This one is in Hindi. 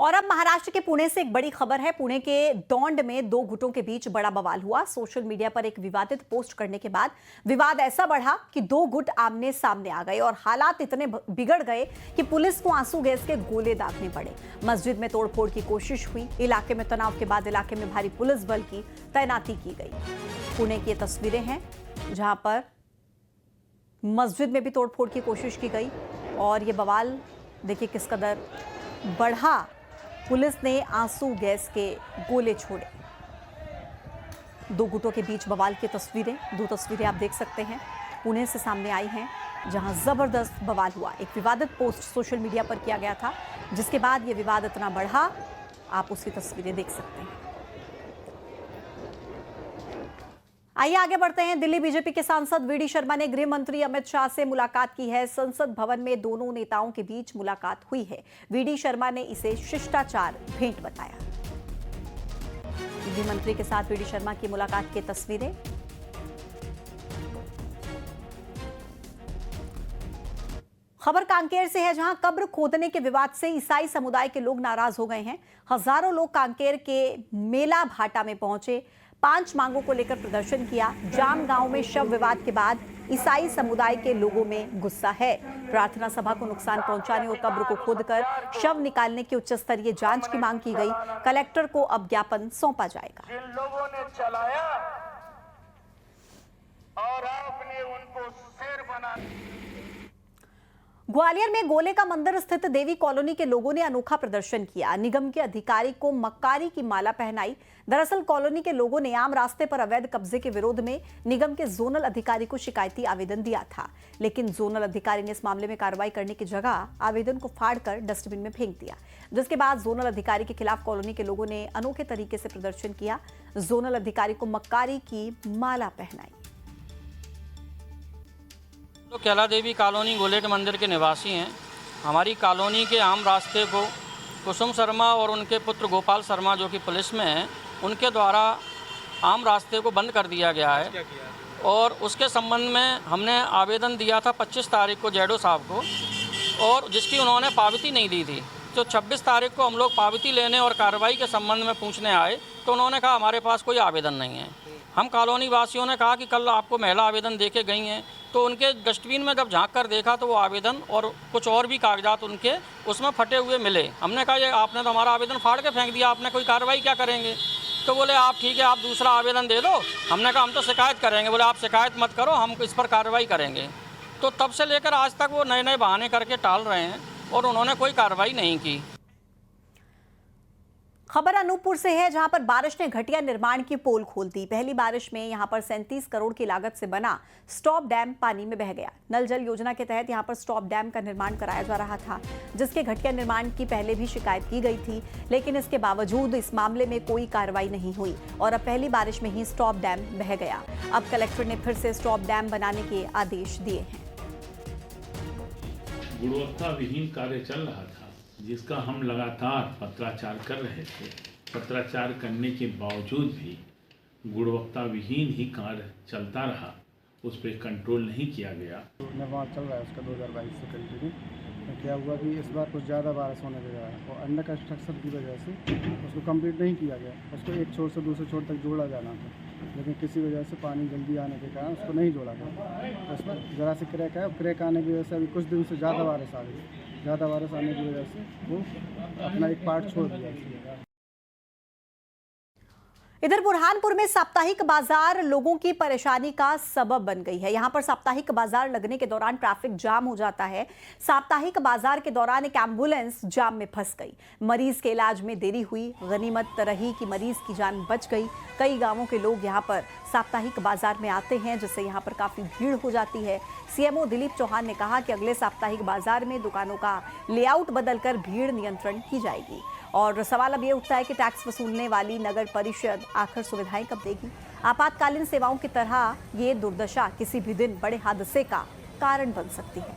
और अब महाराष्ट्र के पुणे से एक बड़ी खबर है। पुणे के दौंड में दो गुटों के बीच बड़ा बवाल हुआ। सोशल मीडिया पर एक विवादित पोस्ट करने के बाद विवाद ऐसा बढ़ा कि दो गुट आमने सामने आ गए और हालात इतने बिगड़ गए कि पुलिस को आंसू गैस के गोले दागने पड़े। मस्जिद में तोड़फोड़ की कोशिश हुई। इलाके में तनाव के बाद इलाके में भारी पुलिस बल की तैनाती की गई। पुणे की ये तस्वीरें हैं जहां पर मस्जिद में भी तोड़फोड़ की कोशिश की गई और ये बवाल देखिए किस कदर बढ़ा। पुलिस ने आंसू गैस के गोले छोड़े। दो गुटों के बीच बवाल की तस्वीरें, दो तस्वीरें आप देख सकते हैं, पुणे से सामने आई हैं जहां जबरदस्त बवाल हुआ। एक विवादित पोस्ट सोशल मीडिया पर किया गया था जिसके बाद यह विवाद इतना बढ़ा। आप उसकी तस्वीरें देख सकते हैं। आइए आगे बढ़ते हैं। दिल्ली बीजेपी के सांसद वीडी शर्मा ने गृह मंत्री अमित शाह से मुलाकात की है। संसद भवन में दोनों नेताओं के बीच मुलाकात हुई है। वीडी शर्मा ने इसे शिष्टाचार भेंट बताया। गृह मंत्री के साथ वीडी शर्मा की मुलाकात की तस्वीरें। खबर कांकेर से है जहां कब्र खोदने के विवाद से ईसाई समुदाय के लोग नाराज हो गए हैं। हजारों लोग कांकेर के मेला भाटा में पहुंचे, 5 मांगों को लेकर प्रदर्शन किया। जाम गांव में शव विवाद के बाद ईसाई समुदाय के लोगों में गुस्सा है। प्रार्थना सभा को नुकसान पहुंचाने और कब्र को खोदकर शव निकालने की उच्च स्तरीय जांच की मांग की गई। कलेक्टर को अब ज्ञापन सौंपा जाएगा। जिन लोगों ने चलाया और आपने उनको सिर बना। ग्वालियर में गोले का मंदिर स्थित देवी कॉलोनी के लोगों ने अनोखा प्रदर्शन किया। निगम के अधिकारी को मक्कारी की माला पहनाई। दरअसल कॉलोनी के लोगों ने आम रास्ते पर अवैध कब्जे के विरोध में निगम के जोनल अधिकारी को शिकायती आवेदन दिया था, लेकिन जोनल अधिकारी ने इस मामले में कार्रवाई करने की जगह आवेदन को फाड़कर डस्टबिन में फेंक दिया, जिसके बाद जोनल अधिकारी के खिलाफ कॉलोनी के लोगों ने अनोखे तरीके से प्रदर्शन किया। जोनल अधिकारी को मक्कारी की माला पहनाई। तो कैला देवी कॉलोनी गोले के मंदिर के निवासी हैं। हमारी कॉलोनी के आम रास्ते को कुसुम शर्मा और उनके पुत्र गोपाल शर्मा जो कि पुलिस में हैं, उनके द्वारा आम रास्ते को बंद कर दिया गया है और उसके संबंध में हमने आवेदन दिया था 25 तारीख को जैडो साहब को, और जिसकी उन्होंने पावती नहीं दी थी। तो 26 तारीख को हम लोग पावती लेने और कार्रवाई के संबंध में पूछने आए तो उन्होंने कहा हमारे पास कोई आवेदन नहीं है। हम कॉलोनी वासियों ने कहा कि कल आपको महिला आवेदन दे के गई हैं, तो उनके डस्टबिन में जब झांक कर देखा तो वो आवेदन और कुछ और भी कागजात उनके उसमें फटे हुए मिले। हमने कहा ये आपने तो हमारा आवेदन फाड़ के फेंक दिया, आपने कोई कार्रवाई क्या करेंगे? तो बोले आप ठीक है, आप दूसरा आवेदन दे दो। हमने कहा हम तो शिकायत करेंगे। बोले आप शिकायत मत करो, हम इस पर कार्रवाई करेंगे। तो तब से लेकर आज तक वो नए नए बहाने करके टाल रहे हैं और उन्होंने कोई कार्रवाई नहीं की। खबर अनूपपुर से है जहां पर बारिश ने घटिया निर्माण की पोल खोल दी। पहली बारिश में यहां पर 37 करोड़ की लागत से बना स्टॉप डैम पानी में बह गया। नल जल योजना के तहत यहां पर स्टॉप डैम का निर्माण कराया जा रहा था, जिसके घटिया निर्माण की पहले भी शिकायत की गई थी, लेकिन इसके बावजूद इस मामले में कोई कार्रवाई नहीं हुई और अब पहली बारिश में ही स्टॉप डैम बह गया। अब कलेक्टर ने फिर से स्टॉप डैम बनाने के आदेश दिए हैं। गुणवत्ता विहीन कार्य चल रहा था, जिसका हम लगातार पत्राचार कर रहे थे। पत्राचार करने के बावजूद भी गुणवत्ता विहीन ही कार्य चलता रहा, उस पर कंट्रोल नहीं किया गया। निर्माण चल रहा है उसका 2022 से कंटिन्यू। तो क्या हुआ कि इस बार कुछ ज़्यादा बारिश होने लगा और अंडर कंस्ट्रक्शन की वजह से उसको कंप्लीट नहीं किया गया। उसको एक छोर से दूसरे छोर तक जोड़ा जाना था, लेकिन किसी वजह से पानी जल्दी आने के कारण उसको नहीं जोड़ा गया। उस पर ज़रा से क्रैक है और क्रैक आने की वजह से अभी कुछ दिन से ज़्यादा बारिश आ गई। ज़्यादा बारिश आने की वजह से वो अपना एक पार्ट छोड़ दिया। इधर बुरहानपुर में साप्ताहिक बाजार लोगों की परेशानी का सबब बन गई है। यहां पर साप्ताहिक बाजार लगने के दौरान ट्रैफिक जाम हो जाता है। साप्ताहिक बाजार के दौरान एक एम्बुलेंस जाम में फंस गई। मरीज के इलाज में देरी हुई। गनीमत रही कि मरीज की जान बच गई। कई गांवों के लोग यहां पर साप्ताहिक बाजार में आते हैं, जिससे यहां पर काफी भीड़ हो जाती है। सीएमओ दिलीप चौहान ने कहा कि अगले साप्ताहिक बाजार में दुकानों का लेआउट बदलकर भीड़ नियंत्रण की जाएगी। और सवाल अब ये उठता है कि टैक्स वसूलने वाली नगर परिषद आखिर सुविधाएं कब देगी? आपातकालीन सेवाओं की तरह ये दुर्दशा किसी भी दिन बड़े हादसे का कारण बन सकती है।